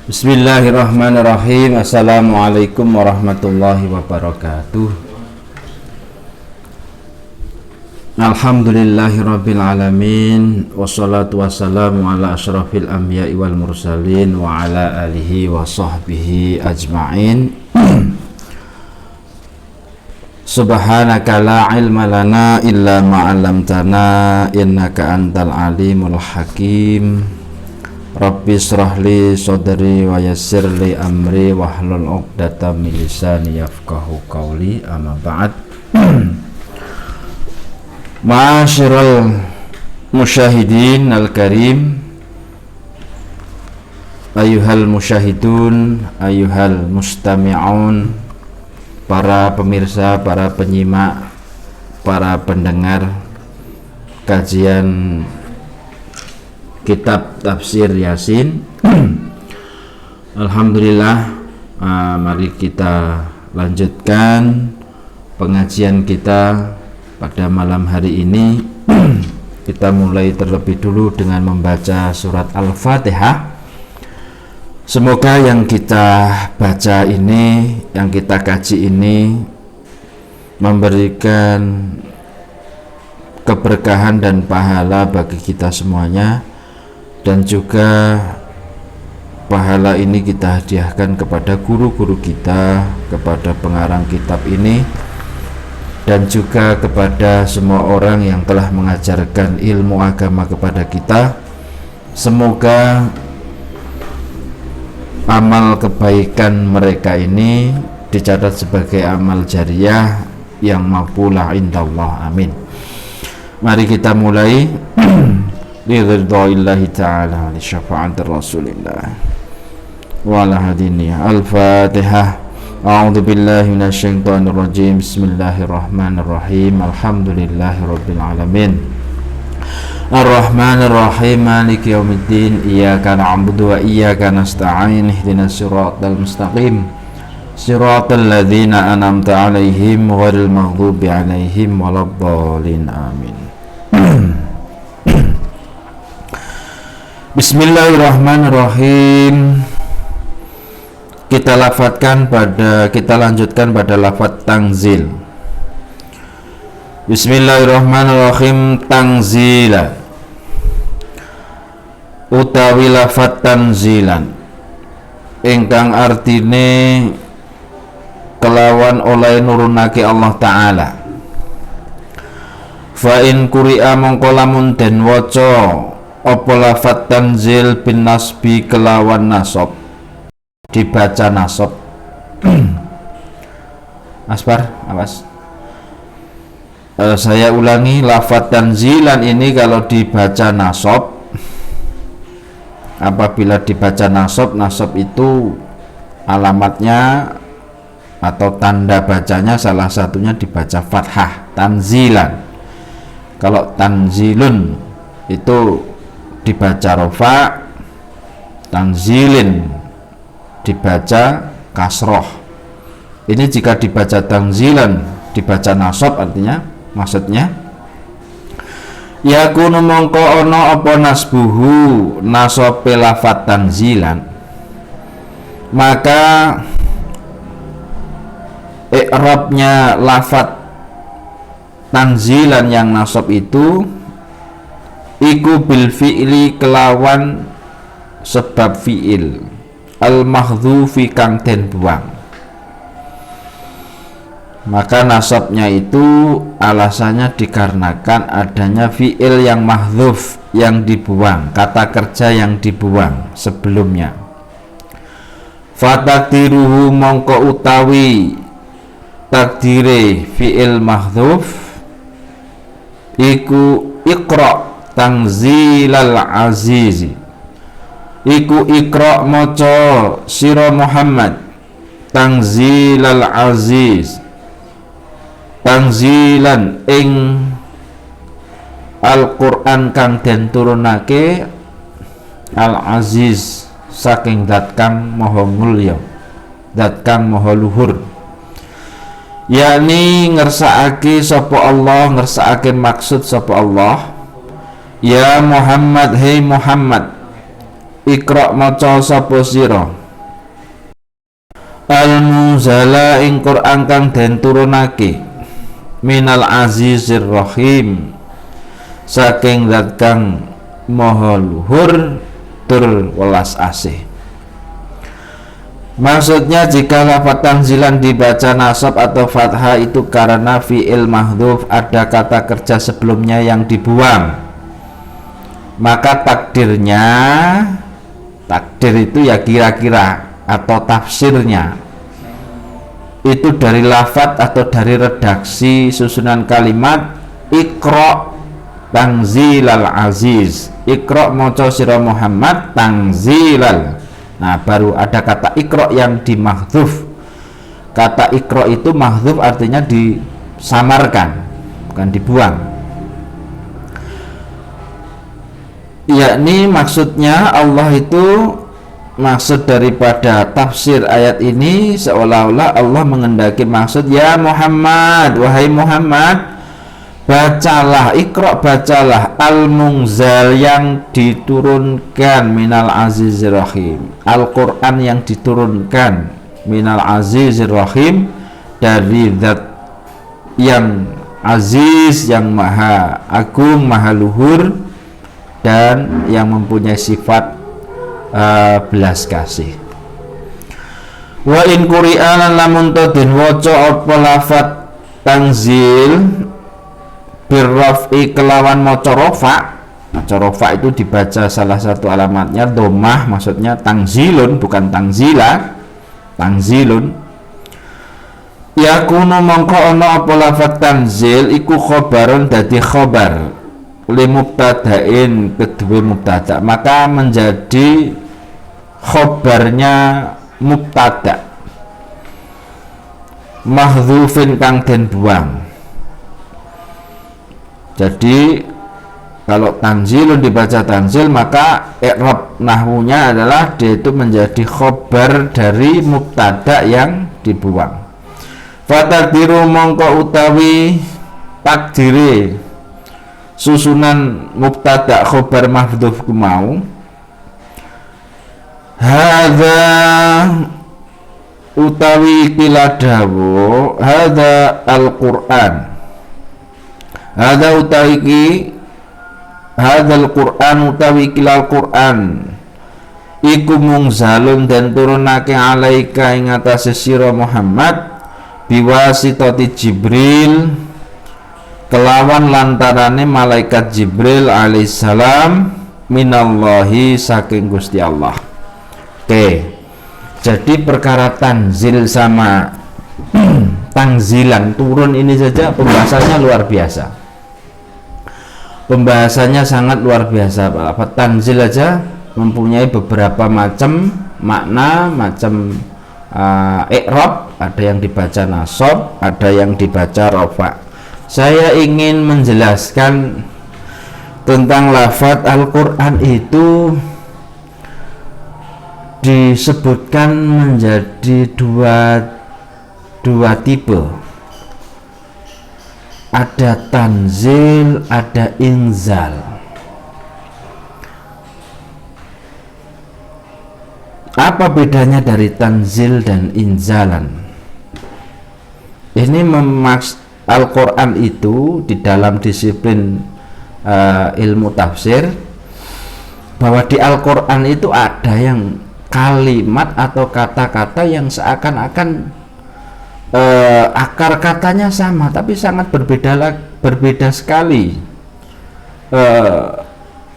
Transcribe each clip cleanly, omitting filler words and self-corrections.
Bismillahirrahmanirrahim. Assalamualaikum warahmatullahi wabarakatuh. Alhamdulillahirabbil alamin, wassalatu wassalamu ala asyrafil anbiya'i wal mursalin wa ala alihi wa sahbihi ajma'in. Subhanaka la ilma lana illa ma 'allamtana innaka antal alimul hakim. Rabbi shrah li sadri wa yassir li amri wahlul 'uqdatam min lisani yafqahu qawli. Amma ba'd. Ma'asyiral musyahidin al-karim, ayyuhal musyahidun, ayyuhal mustami'un, para pemirsa, para penyimak, para pendengar kajian kitab tafsir Yasin. Alhamdulillah, mari kita lanjutkan pengajian kita pada malam hari ini. Kita mulai terlebih dulu dengan membaca surat Al-Fatihah. Semoga yang kita baca ini, yang kita kaji ini memberikan keberkahan dan pahala bagi kita semuanya, dan juga pahala ini kita hadiahkan kepada guru-guru kita, kepada pengarang kitab ini, dan juga kepada semua orang yang telah mengajarkan ilmu agama kepada kita. Semoga amal kebaikan mereka ini dicatat sebagai amal jariyah yang maqbulah indallah. Amin. Mari kita mulai. Liridha'illahi ta'ala, li syafa'atir rasulillah wa ala hadiniya. Al-Fatihah. A'udzu billahi minasyaitonir rajim. Bismillahirrahmanirrahim. Alhamdulillahi rabbil alamin. Ar-Rahmanir Rahim. Maliki yaumiddin. Iyyaka na'budu wa iyyaka nasta'in. Ihdinas siratal mustaqim. Siratal ladzina an'amta 'alaihim ghairil maghdubi 'alaihim waladdallin. Amin. Bismillahirrahmanirrahim. Kita lanjutkan pada lafaz tanzil. Bismillahirrahmanirrahim. Tanzila utawi lafaz tanzilan ingkang artine kelawan oleh nurunake Allah Ta'ala. Fa in quri'a mongko lamun den waca apa lafaz tanzil bin nasbi kelawan nasab, dibaca nasab. Asbar, awas. Saya ulangi, lafaz tanzilan ini kalau dibaca nasab, apabila dibaca nasab, nasab itu alamatnya atau tanda bacanya salah satunya dibaca fathah, tanzilan. Kalau tanzilun itu dibaca rofa, tanzilin dibaca kasroh. Ini jika dibaca tanzilan dibaca nasab, artinya maksudnya yakunu mongko ono apa nasbuhu, nasab lafaz tanzilan, maka i'rabnya lafaz tanzilan yang nasab itu iku bil fi'li kelawan sebab fi'il al mahdhufi kang den buang. Maka nasabnya itu alasannya dikarenakan adanya fi'il yang mahdhuf, yang dibuang, kata kerja yang dibuang sebelumnya. Fatakdiruhu mongko utawi takdire fi'il mahdhuf iku iqra tanzilal azizi, iku iqra maca sira Muhammad tanzilal aziz, tanzilan ing Al-Qur'an kang den turunake al-aziz saking zat kang maha mulya, zat kang maha luhur. yakni ngersakake sapa Allah, ngersakake maksud sapa Allah. Ya Muhammad, hei Muhammad, Iqra maca sapa sira al-munzala ing Quran kang den turunake minal azizir rahim saking zat kang maha luhur tur welas asih. Maksudnya jika lafaz tanzilan dibaca nasab atau fathah itu karena fi'il mahdhuf ada kata kerja sebelumnya yang dibuang, maka takdirnya, takdir itu ya kira-kira atau tafsirnya itu dari lafaz atau dari redaksi susunan kalimat Iqra Tanzilal Aziz, Iqra maca sira Muhammad Tanzilal. Nah, baru ada kata Iqra yang dimahdzuf. Kata Iqra itu mahdzuf artinya disamarkan, bukan dibuang. Yakni maksudnya Allah itu, maksud daripada tafsir ayat ini seolah-olah Allah mengendaki maksud, ya Muhammad, wahai Muhammad, bacalah, Iqra bacalah al-munzal yang diturunkan minal azizir rahim, Al-Quran yang diturunkan minal azizir rahim dari zat yang aziz, yang maha agung, maha luhur, dan yang mempunyai sifat belas kasih. Wa in quri'an lamun to den waca apa lafat tanzil birraf'i kelawan maca rafa. Maca rafa itu dibaca salah satu alamatnya dhammah, maksudnya tanzilun bukan tanzila, tanzilun. Yakunu mongko ana apa lafat tanzil iku khobarun dadi khobar li mubtada'in kedua mubtada, maka menjadi khobarnya mubtada mahdzufin kang den buang. Jadi kalau tanzilun dibaca tanzil, maka i'rab nahwunya adalah dia itu menjadi khobar dari mubtada yang dibuang. Fatadiru mongko utawi takdiri susunan mubtada khobar mahdzuf mau hadza utawi kiladawo hadza al-Qur'an, hadza utawi ki hadzal Qur'an utawi kilal Qur'an iku mungzalun dan turunake alaika ing atase sira Muhammad biwasitati Jibril kelawan lantarane malaikat Jibril alaihissalam minallahi saking Gusti Allah. Oke, jadi perkara tanzil sama tangzilan turun ini saja pembahasannya luar biasa. Pembahasannya sangat luar biasa. Apa tanzil aja mempunyai beberapa macam makna, macam i'rab, ada yang dibaca nasab, ada yang dibaca rafa. Saya ingin menjelaskan tentang lafaz Al-Quran itu disebutkan menjadi dua tipe. Ada tanzil, ada inzal. Apa bedanya dari tanzil dan inzalan? Ini Al-Quran itu di dalam disiplin ilmu tafsir, bahwa di Al-Quran itu ada yang kalimat atau kata-kata yang seakan-akan akar katanya sama tapi sangat berbeda sekali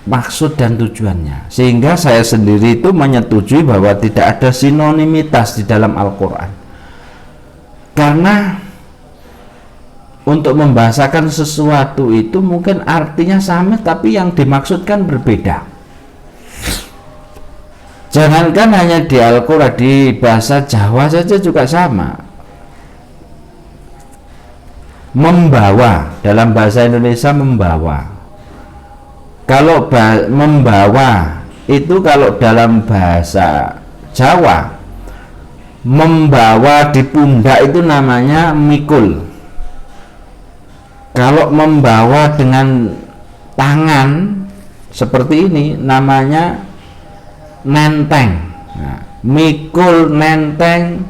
maksud dan tujuannya, sehingga saya sendiri itu menyetujui bahwa tidak ada sinonimitas di dalam Al-Quran, karena untuk membahasakan sesuatu itu mungkin artinya sama tapi yang dimaksudkan berbeda. Jangankan hanya di Al-Quran, di bahasa Jawa saja juga sama. Membawa, dalam bahasa Indonesia membawa. Kalau membawa itu kalau dalam bahasa Jawa Membawa di pundak itu namanya mikul. Kalau membawa dengan tangan seperti ini namanya nenteng. Nah, mikul, nenteng,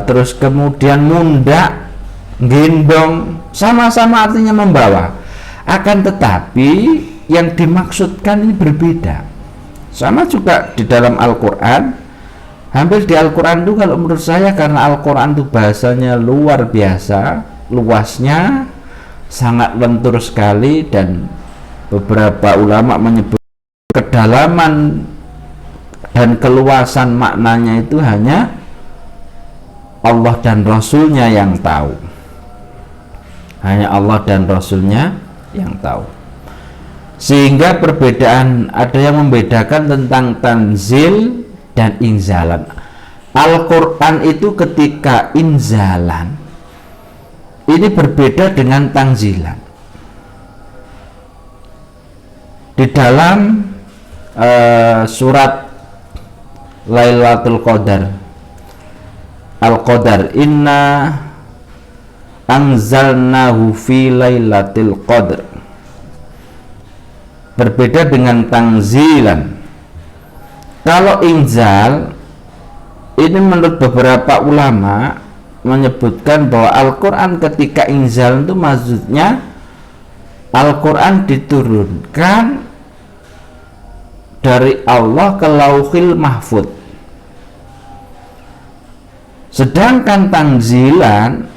terus kemudian mundak, gendong, sama-sama artinya membawa. Akan tetapi yang dimaksudkan ini berbeda. Sama juga di dalam Al-Quran. Hampir di Al-Quran itu kalau menurut saya, karena Al-Quran itu bahasanya luar biasa, luasnya sangat lentur sekali, dan beberapa ulama menyebut kedalaman dan keluasan maknanya itu hanya Allah dan Rasulnya yang tahu. Hanya Allah dan Rasulnya yang tahu. Sehingga perbedaan, ada yang membedakan tentang tanzil dan inzalan. Al-Quran itu ketika inzalan ini berbeda dengan tanzilan. Di dalam surat Lailatul Qadar, Al-Qadar, inna anzalnahu fi Lailatul Qadar, berbeda dengan tanzilan. Kalau inzal ini menurut beberapa ulama menyebutkan bahwa Al-Quran ketika inzal itu maksudnya Al-Quran diturunkan dari Allah ke Lauhil Mahfud. Sedangkan tanzilan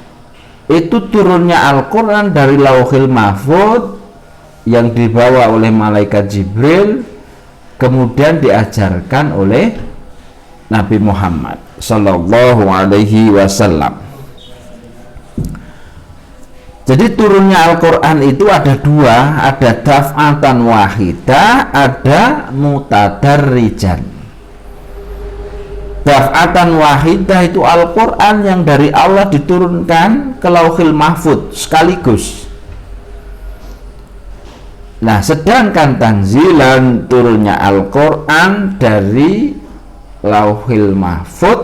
itu turunnya Al-Quran dari Lauhil Mahfud yang dibawa oleh malaikat Jibril, kemudian diajarkan oleh Nabi Muhammad Sallallahu Alaihi Wasallam. Jadi turunnya Al-Quran itu ada dua, ada daf'atan wahidah, ada mutadarrijan. Daf'atan wahidah itu Al-Quran yang dari Allah diturunkan ke Lauhil Mahfud sekaligus. Nah, sedangkan tanzilan turunnya Al-Quran dari Lauhil Mahfud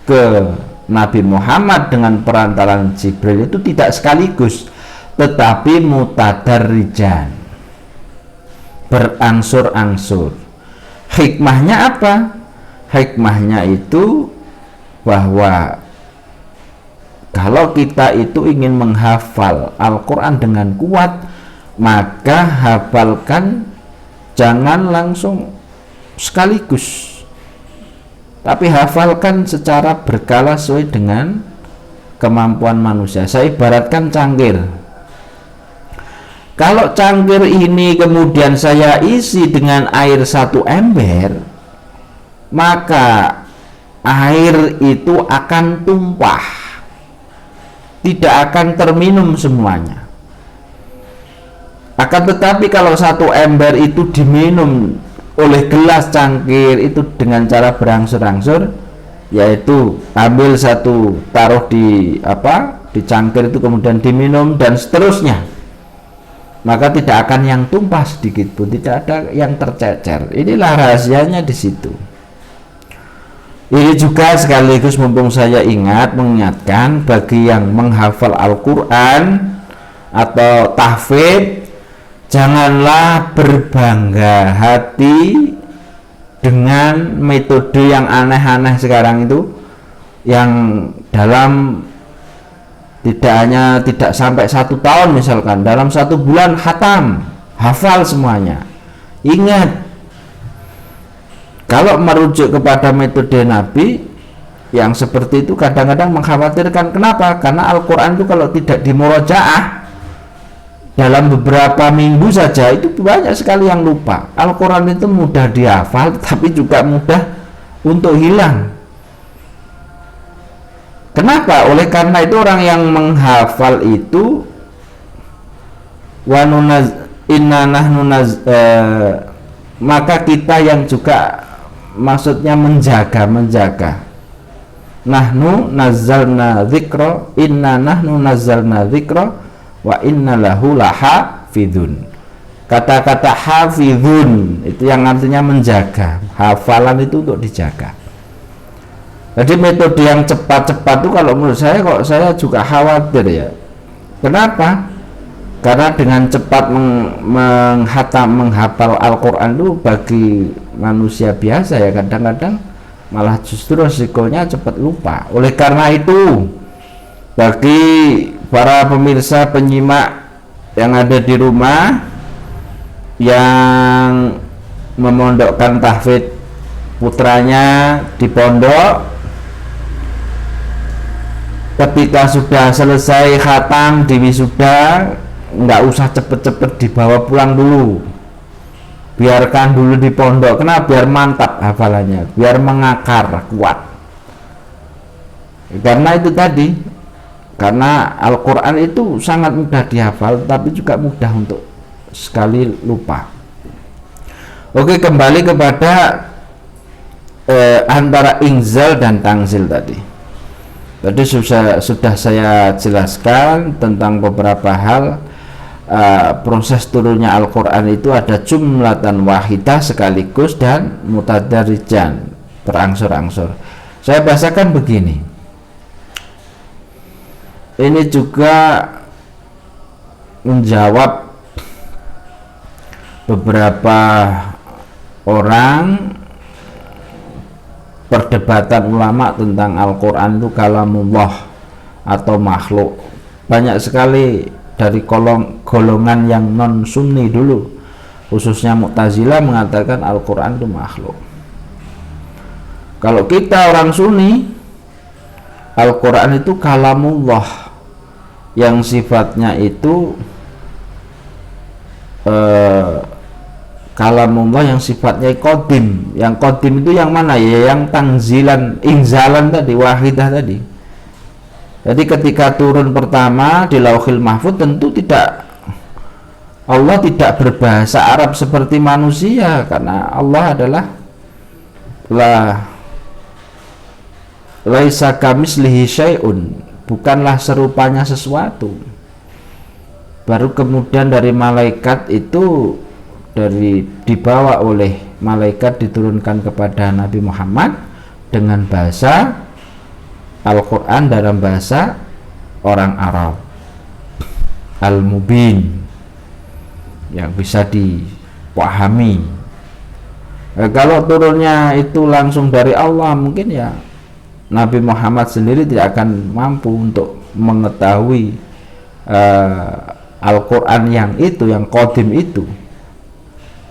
ke Nabi Muhammad dengan perantaran Jibril itu tidak sekaligus, tetapi mutadarrijan, berangsur-angsur. Hikmahnya apa? Hikmahnya itu bahwa kalau kita itu ingin menghafal Al-Quran dengan kuat, maka hafalkan jangan langsung sekaligus, tapi hafalkan secara berkala sesuai dengan kemampuan manusia. Saya ibaratkan cangkir. Kalau cangkir ini kemudian saya isi dengan air 1 ember, maka air itu akan tumpah, tidak akan terminum semuanya. Akan tetapi kalau 1 ember itu diminum oleh gelas cangkir itu dengan cara berangsur-angsur, yaitu ambil satu, taruh di cangkir itu, kemudian diminum dan seterusnya, maka tidak akan yang tumpah sedikit pun, tidak ada yang tercecer. Inilah rahasianya di situ. Ini juga sekaligus mumpung saya mengingatkan bagi yang menghafal Al-Quran atau tahfidz, janganlah berbangga hati dengan metode yang aneh-aneh sekarang itu, yang dalam tidak sampai 1 tahun misalkan, dalam 1 bulan khatam, hafal semuanya. Ingat, kalau merujuk kepada metode Nabi yang seperti itu kadang-kadang mengkhawatirkan. Kenapa? Karena Al-Quran itu kalau tidak dimurojaah dalam beberapa minggu saja, itu banyak sekali yang lupa. Al-Quran itu mudah dihafal, tapi juga mudah untuk hilang. Kenapa? Oleh karena itu orang yang menghafal itu maka kita yang juga maksudnya menjaga. Nahnu nazzalna dzikra, inna nahnu nazzalna dzikra wa inna lahu lahafidun. Kata-kata hafidun itu yang artinya menjaga. Hafalan itu untuk dijaga. Jadi metode yang cepat-cepat itu kalau menurut saya kok saya juga khawatir ya. Kenapa? Karena dengan cepat menghafal Al-Quran itu bagi manusia biasa ya kadang-kadang malah justru resikonya cepat lupa. Oleh karena itu bagi para pemirsa penyimak yang ada di rumah yang memondokkan tahfidz putranya di pondok, ketika sudah selesai khatam di wisuda nggak usah cepet-cepet dibawa pulang dulu, biarkan dulu di pondok. Kenapa? Biar mantap hafalannya, biar mengakar kuat. Karena itu tadi, karena Al-Quran itu sangat mudah dihafal tapi juga mudah untuk sekali lupa. Oke, kembali kepada antara inzal dan tanzil tadi. Tadi sudah saya jelaskan tentang beberapa hal. Proses turunnya Al-Quran itu ada jumlatan wahidah sekaligus dan mutadarijan, berangsur-angsur. Saya bahasakan begini, ini juga menjawab beberapa orang perdebatan ulama tentang Al-Quran itu kalamullah atau makhluk. Banyak sekali dari golongan yang non sunni dulu, khususnya Mu'tazilah, mengatakan Al-Quran itu makhluk. Kalau kita orang sunni, Al-Quran itu kalamullah yang sifatnya itu kalamullah yang sifatnya qadim. Yang qadim itu yang mana ya? Yang tanzilan, inzalan tadi, wahidah tadi. Jadi ketika turun pertama di Lauhil Mahfuz, tentu Allah tidak berbahasa Arab seperti manusia, karena Allah adalah laisa kamislihi syai'un, bukanlah serupanya sesuatu. Baru kemudian dari malaikat itu dibawa oleh malaikat diturunkan kepada Nabi Muhammad dengan bahasa Al-Quran dalam bahasa orang Arab al-mubin yang bisa dipahami. Kalau turunnya itu langsung dari Allah, mungkin ya Nabi Muhammad sendiri tidak akan mampu untuk mengetahui Al-Quran yang qadim itu,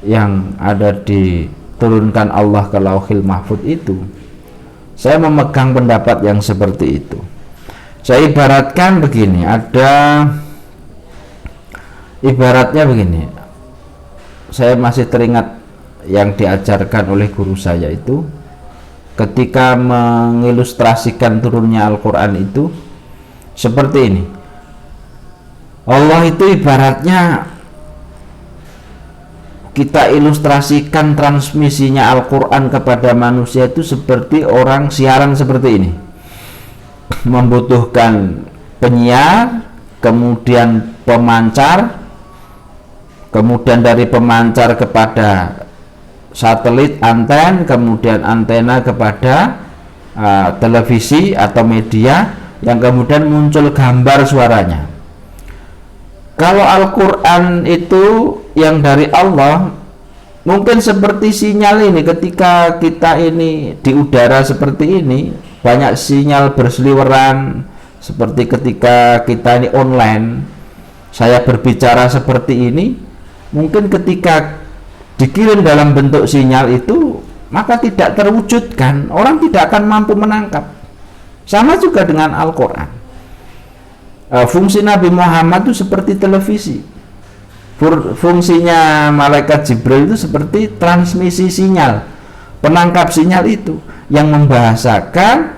yang ada diturunkan Allah ke Lauhil Mahfuz itu. Saya memegang pendapat yang seperti itu. Saya ibaratkan begini, ibaratnya begini, saya masih teringat yang diajarkan oleh guru saya itu ketika mengilustrasikan turunnya Al-Quran itu seperti ini. Allah itu ibaratnya kita ilustrasikan transmisinya Al-Quran kepada manusia itu seperti orang siaran seperti ini, membutuhkan penyiar, kemudian pemancar, kemudian dari pemancar kepada satelit, anten, kemudian antena kepada televisi atau media, yang kemudian muncul gambar suaranya. Kalau Al-Quran itu yang dari Allah, mungkin seperti sinyal ini, ketika kita ini di udara seperti ini, banyak sinyal berseliweran, seperti ketika kita ini online, saya berbicara seperti ini, mungkin ketika dikirim dalam bentuk sinyal itu, maka tidak terwujudkan, orang tidak akan mampu menangkap. Sama juga dengan Al-Quran. Fungsi Nabi Muhammad itu seperti televisi, fungsinya malaikat Jibril itu seperti transmisi sinyal, penangkap sinyal itu, yang membahasakan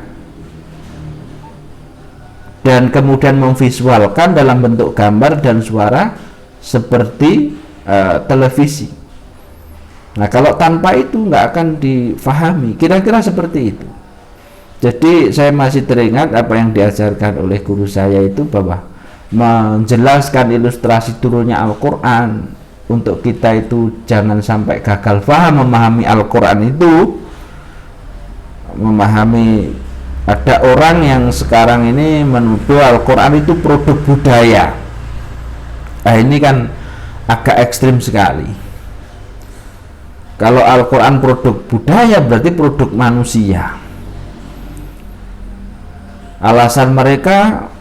dan kemudian memvisualkan dalam bentuk gambar dan suara seperti televisi. Nah, kalau tanpa itu nggak akan difahami, kira-kira seperti itu. Jadi saya masih teringat apa yang diajarkan oleh guru saya itu, bahwa menjelaskan ilustrasi turunnya Al-Quran untuk kita itu jangan sampai gagal paham memahami Al-Quran itu, memahami ada orang yang sekarang ini menuduh Al-Quran itu produk budaya. Nah ini kan agak ekstrim sekali. Kalau Al-Quran produk budaya berarti produk manusia. Alasan mereka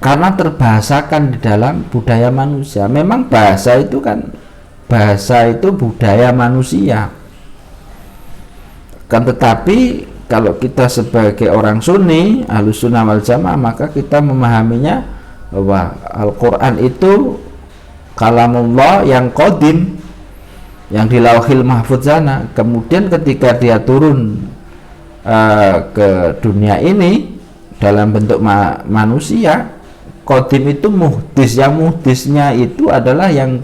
karena terbahasakan di dalam budaya manusia. Memang bahasa itu budaya manusia. Kan tetapi kalau kita sebagai orang Sunni, Ahlus Sunnah wal Jamaah, maka kita memahaminya bahwa Al-Quran itu kalamullah yang qadim, yang di Lauhil Mahfudz sana. Kemudian ketika dia turun ke dunia ini dalam bentuk manusia, qadim itu muhdis. Yang muhdisnya itu adalah yang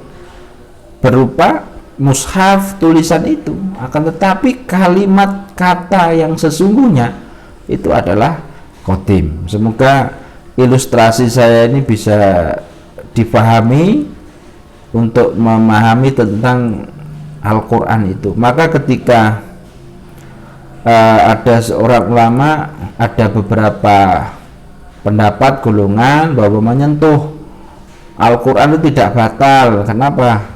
berupa mushaf, tulisan itu. Akan tetapi kalimat kata yang sesungguhnya itu adalah qadim. Semoga ilustrasi saya ini bisa dipahami untuk memahami tentang Al-Quran itu. Maka ketika ada seorang ulama, ada beberapa pendapat golongan bahwa menyentuh Al-Quran itu tidak batal. Kenapa?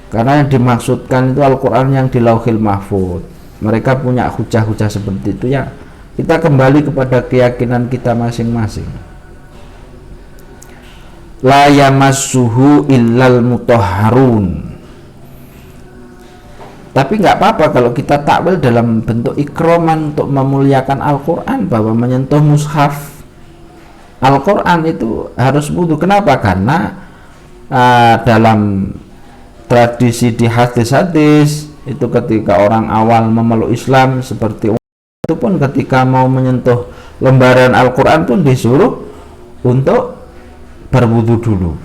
Karena yang dimaksudkan itu Al-Quran yang di Lauhil Mahfudz. Mereka punya hujah-hujah seperti itu ya. Kita kembali kepada keyakinan kita masing-masing. La yamassuhu illal mutahharun. Tapi nggak apa-apa kalau kita takwil dalam bentuk ikroman untuk memuliakan Al-Quran, bahwa menyentuh mushaf Al-Quran itu harus wudu. Kenapa? Karena dalam tradisi di hadis-hadis itu ketika orang awal memeluk Islam seperti itu pun ketika mau menyentuh lembaran Al-Quran pun disuruh untuk berwudu dulu.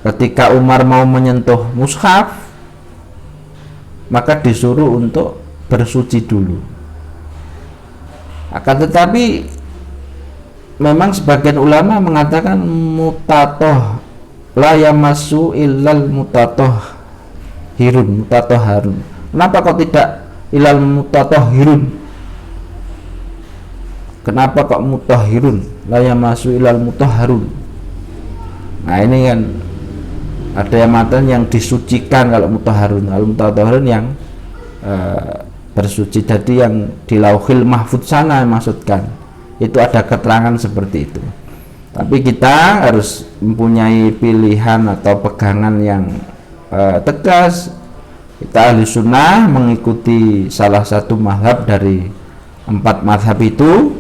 Ketika Umar mau menyentuh mushaf, maka disuruh untuk bersuci dulu. Akan tetapi memang sebagian ulama mengatakan mutatoh la yamassu illal mutatohhirun. Kenapa kok tidak ilal mutatohhirun? Kenapa kok mutahhirun? La yamassu illal mutahharun. Nah ini kan ada yang matan yang disucikan kalau mutahharun. Kalau mutahharun yang bersuci. Jadi yang di Lauhil Mahfudz sana maksudkan. Itu ada keterangan seperti itu. Tapi kita harus mempunyai pilihan atau pegangan yang tegas. Kita ahli sunnah mengikuti salah satu mazhab dari 4 mazhab itu,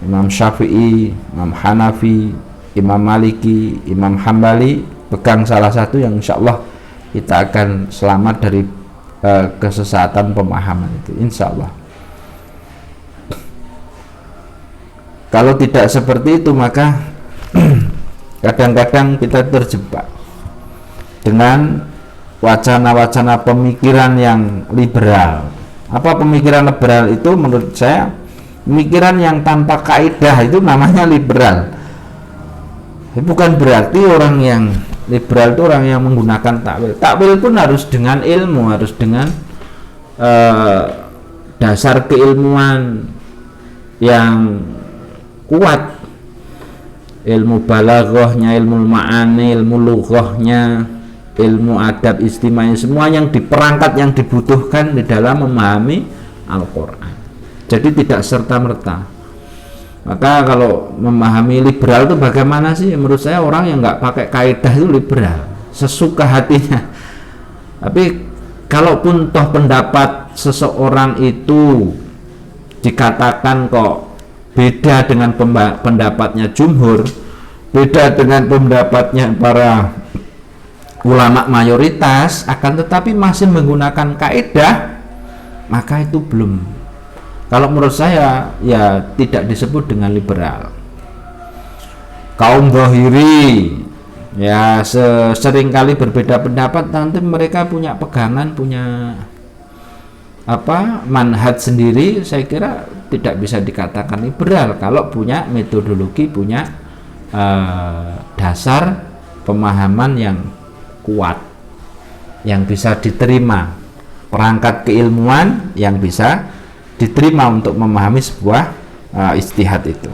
Imam Syafi'i, Imam Hanafi, Imam Maliki, Imam Hambali. Pegang salah satu yang insya Allah kita akan selamat dari kesesatan pemahaman itu, insya Allah. Kalau tidak seperti itu, maka kadang-kadang kita terjebak dengan wacana-wacana pemikiran yang liberal. Apa pemikiran liberal itu? Menurut saya pemikiran yang tanpa kaidah itu namanya liberal. Bukan berarti orang yang liberal itu orang yang menggunakan takwil. Takwil pun harus dengan ilmu, harus dengan dasar keilmuan yang kuat, ilmu balaghahnya, ilmu ma'ani, ilmu lughahnya, ilmu adab istimai, semua yang diperangkat yang dibutuhkan di dalam memahami Al-Quran. Jadi tidak serta-merta. Maka kalau memahami liberal itu bagaimana sih? Menurut saya orang yang nggak pakai kaidah itu liberal, sesuka hatinya. Tapi kalaupun toh pendapat seseorang itu dikatakan kok beda dengan pendapatnya jumhur, beda dengan pendapatnya para ulama mayoritas, akan tetapi masih menggunakan kaidah, maka itu belum, kalau menurut saya ya tidak disebut dengan liberal. Kaum zahiri ya seringkali berbeda pendapat, nanti mereka punya pegangan, punya manhaj sendiri. Saya kira tidak bisa dikatakan liberal kalau punya metodologi, punya dasar pemahaman yang kuat, yang bisa diterima perangkat keilmuan yang bisa diterima untuk memahami sebuah ijtihad itu.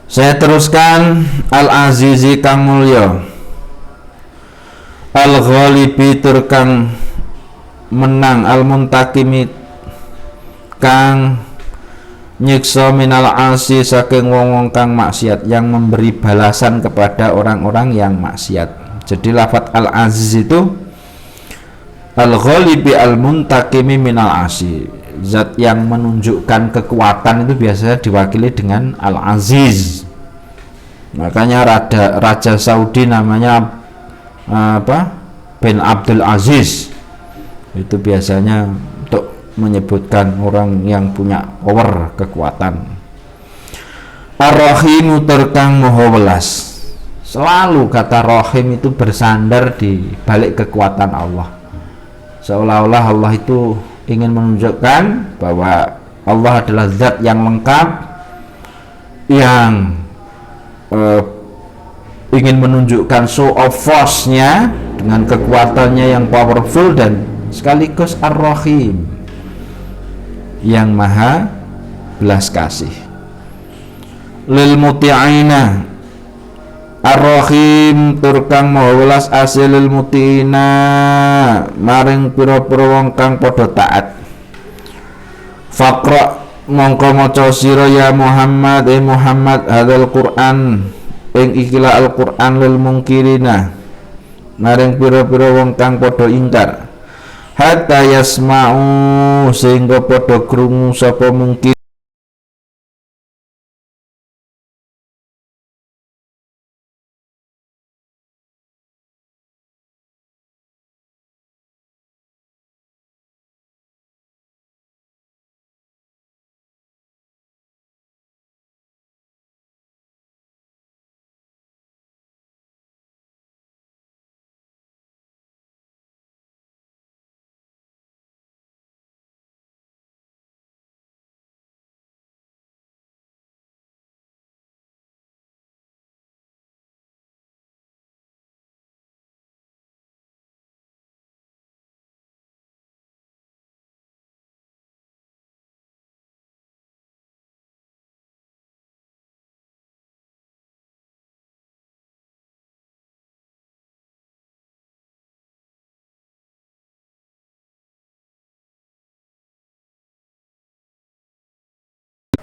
Saya teruskan. Al-Azizi kang mulya, Al-Ghalibi tur kang menang, Al-Muntakimi kang nyiksa, minal asi saking wong-wong kang maksiat, yang memberi balasan kepada orang-orang yang maksiat. Jadi lafadz Al-Aziz itu Al-Ghalibi Al-Muntakimi minal asi, zat yang menunjukkan kekuatan itu biasanya diwakili dengan Al-Aziz. Makanya Raja Saudi namanya bin Abdul Aziz, itu biasanya untuk menyebutkan orang yang punya power, kekuatan. Ar-Rahimu terkang maha welas. Selalu kata Rahim itu bersandar di balik kekuatan Allah, seolah-olah Allah itu ingin menunjukkan bahwa Allah adalah zat yang lengkap, yang ingin menunjukkan show of force-nya dengan kekuatannya yang powerful, dan sekaligus Ar-Rahim yang maha belas kasih. Lil muti'ina, Ar-Rahim turkang maha welas asilil muti'ina maring pira-pira wong kang padha taat. Faqra mongko maca sira ya Muhammad Muhammad hadzal Qur'an ing ikilah Al-Qur'an lil mungkirina maring pira-pira wong kang padha ingkar, hatta yasma'u sehingga padha krungu sapa mungkin.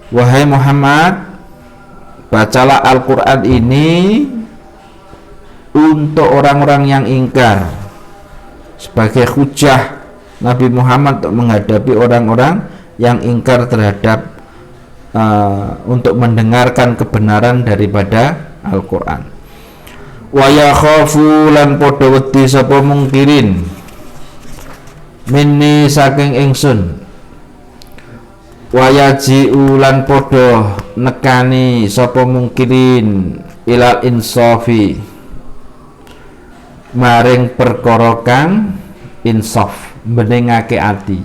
Wahai Muhammad, bacalah Al-Quran ini untuk orang-orang yang ingkar, sebagai hujah Nabi Muhammad untuk menghadapi orang-orang yang ingkar terhadap untuk mendengarkan kebenaran daripada Al-Quran. Wa yakhafu lan padha wedi sapa mungkirin minni saking ingsun, wayaji ulan podo nekani sapa mungkirin ilal insafi maring perkara kang insaf, beningake ati.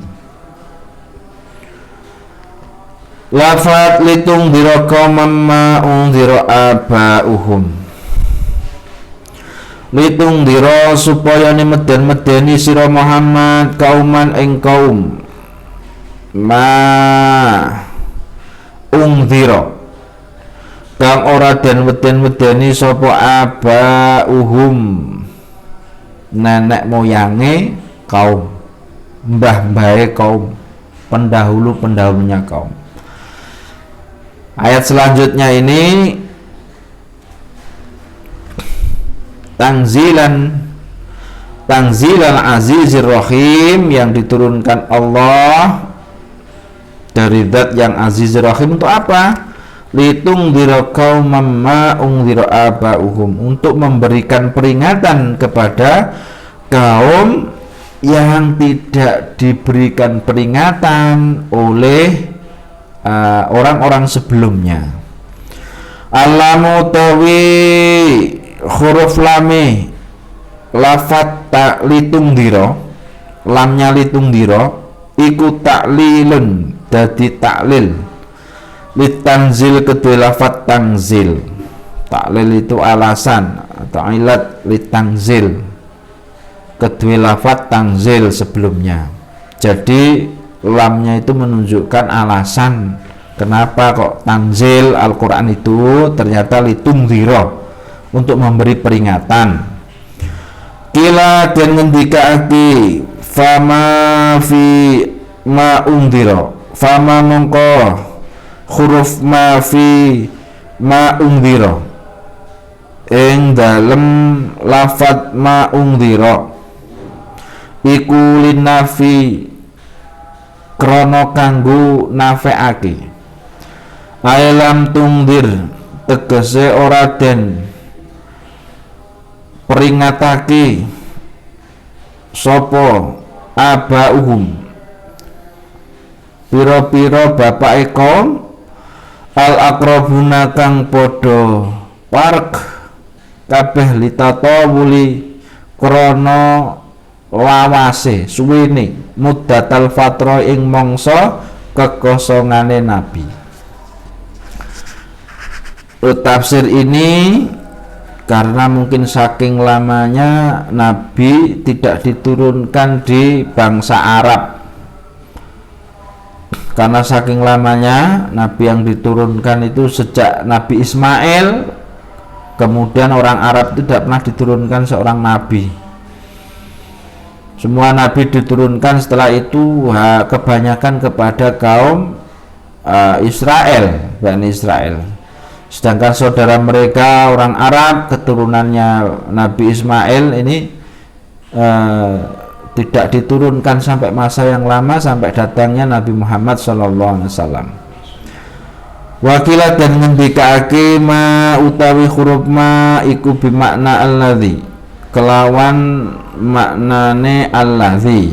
Lafat litung diraka mamma ungdira abauhum, litung dira supaya meden-medeni sira Muhammad kauman ing kaum ma ungdira kang ora den weden-wedeni sapa abauhum nenek moyange kaum, mbah-mbahe kaum, pendahulu-pendahulunya kaum. Ayat selanjutnya ini Tanzilan Azizir Rahim, yang diturunkan Allah dari zat yang Aziz Rahim. Untuk apa? Litung dirokau mamma ungdira abauhum, untuk memberikan peringatan kepada kaum yang tidak diberikan peringatan oleh orang-orang sebelumnya. Alamu tawi huruf lame lafat tak litung diro, lamnya litung diro iku taklilun, dadi taklil litanzil kedua lafat tangzil. Taklil itu alasan atau ilat litanzil, kedua lafadz tanzil sebelumnya. Jadi lamnya itu menunjukkan alasan kenapa kok tanzil Al-Quran itu ternyata litungdzira, untuk memberi peringatan. Kila dan ngendikaake fama fi ma ungdzira, fama mongko huruf ma fi ma ungdzira ing dalem lafadz ma ungdzira iku linafi krana kanggo nafeake. Ailam tungdir tegese ora den peringatake sapa abauhum pira-pira bapake kaum al aqrabuna kang padha parek kabeh litatawuli krana lawase suwene muddatal fatra ing mangsa kekosongane nabi. Tafsir ini karena mungkin saking lamanya Nabi tidak diturunkan di bangsa Arab. Karena saking lamanya Nabi yang diturunkan itu sejak Nabi Ismail, kemudian orang Arab itu tidak pernah diturunkan seorang Nabi. Semua Nabi diturunkan setelah itu kebanyakan kepada kaum Israel, Bani Israel. Sedangkan saudara mereka orang Arab keturunannya Nabi Ismail ini tidak diturunkan sampai masa yang lama, sampai datangnya Nabi Muhammad SAW. Wakilah dan ngendikaake ma utawi huruf ma iku bimakna alladzi, kelawan maknane alladzi.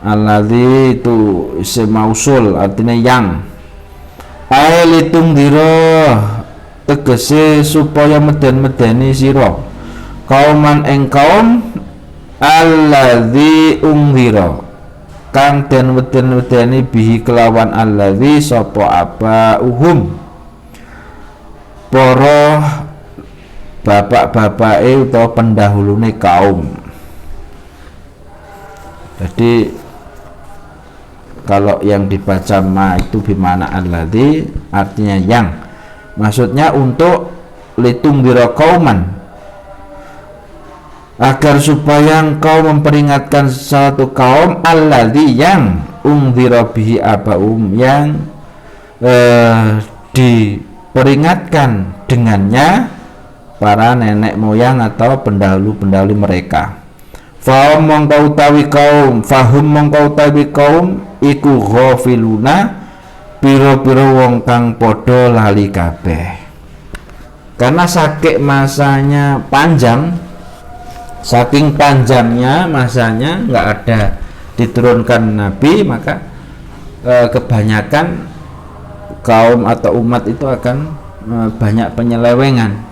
Alladzi itu isim mausul, artinya yang. Ailitung diro tegese supaya meden-medeni sira kauman ing kaum alladzi ungdira kang den meden-medeni bihi kelawan alladzi sapa abauhum para bapak-bapake utawa pendahulune kaum. Jadi kalau yang dibaca ma itu bimana alladzi artinya yang, maksudnya untuk litung dira kauman, agar supaya engkau memperingatkan suatu kaum alladzi yang ungdira bihi abaum, yang diperingatkan dengannya para nenek moyang atau pendahulu-pendahulu mereka. Fahum mongkau utawi kaum iku ghafiluna piro-piro wong kang podo lali kabeh. Karena saking masanya panjang, saking panjangnya masanya nggak ada diturunkan nabi, maka kebanyakan kaum atau umat itu akan banyak penyelewengan.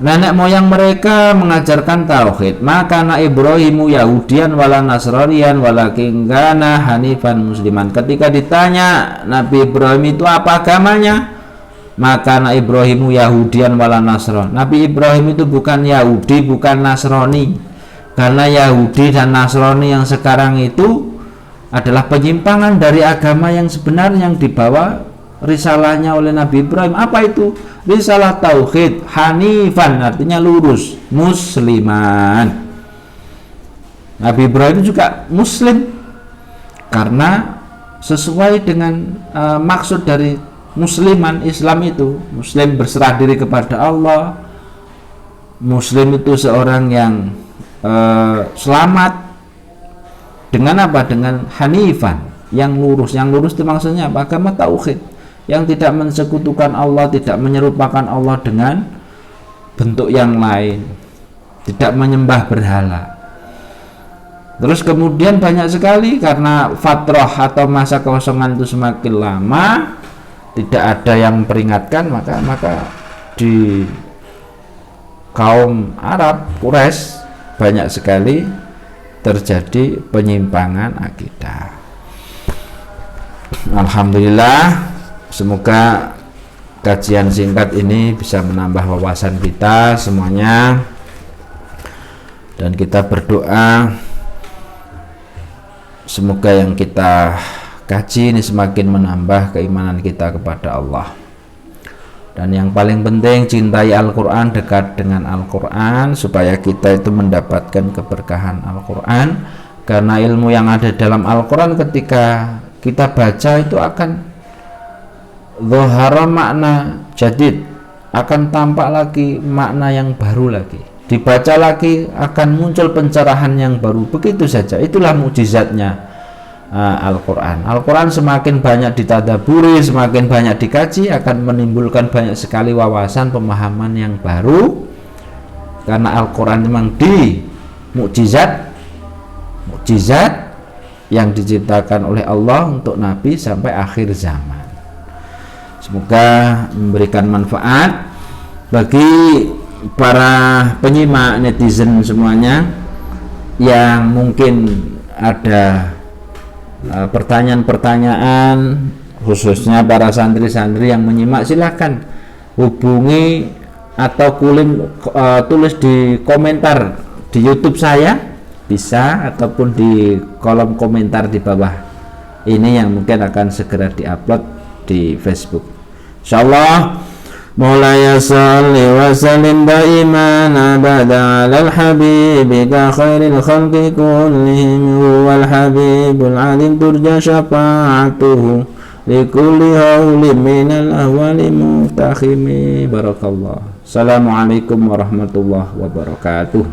Nenek moyang mereka mengajarkan tauhid, maka na Ibrahimu Yahudian wala Nasranian walakin kana hanifan musliman. Ketika ditanya Nabi Ibrahim itu apa agamanya, maka na Ibrahimu Yahudian wala Nasron. Nabi Ibrahim itu bukan Yahudi, bukan Nasrani. Karena Yahudi dan Nasrani yang sekarang itu adalah penyimpangan dari agama yang sebenarnya yang dibawa risalahnya oleh Nabi Ibrahim. Apa itu? Risalah tauhid, hanifan artinya lurus, musliman. Nabi Ibrahim juga muslim karena sesuai dengan maksud dari musliman, Islam itu muslim berserah diri kepada Allah. Muslim itu seorang yang selamat dengan apa? Dengan hanifan, yang lurus. Yang lurus itu maksudnya apa? Agama tauhid, yang tidak mensekutukan Allah, tidak menyerupakan Allah dengan bentuk yang lain, tidak menyembah berhala. Terus kemudian banyak sekali karena fatrah atau masa kekosongan itu semakin lama tidak ada yang peringatkan, maka di kaum Arab Quraisy banyak sekali terjadi penyimpangan akidah. Alhamdulillah, semoga kajian singkat ini bisa menambah wawasan kita semuanya, Dan kita berdoa semoga yang kita kaji ini semakin menambah keimanan kita kepada Allah. Dan yang paling penting, cintai Al-Quran, dekat dengan Al-Quran, supaya kita itu mendapatkan keberkahan Al-Quran. Karena ilmu yang ada dalam Al-Quran ketika kita baca itu akan dhahara makna jadid, akan tampak lagi makna yang baru lagi. Dibaca lagi akan muncul pencerahan yang baru. Begitu saja, itulah mukjizatnya Al-Quran. Al-Quran semakin banyak ditadaburi, semakin banyak dikaji, akan menimbulkan banyak sekali wawasan, pemahaman yang baru. Karena Al-Quran memang mukjizat yang diciptakan oleh Allah untuk Nabi sampai akhir zaman. Semoga memberikan manfaat bagi para penyimak, netizen semuanya yang mungkin ada pertanyaan-pertanyaan, khususnya para santri-santri yang menyimak, silahkan hubungi atau tulis di komentar di YouTube saya, bisa, ataupun di kolom komentar di bawah ini yang mungkin akan segera diupload di Facebook. Insyaallah. Maulaya salli wa sallim daiman abada alal habibika khairil khalqi kullihim huwal habibul alim turja syafa'atuhu likulli hawlim minal ahwali mutakhimi. Barakallah. Assalamualaikum warahmatullahi wabarakatuh.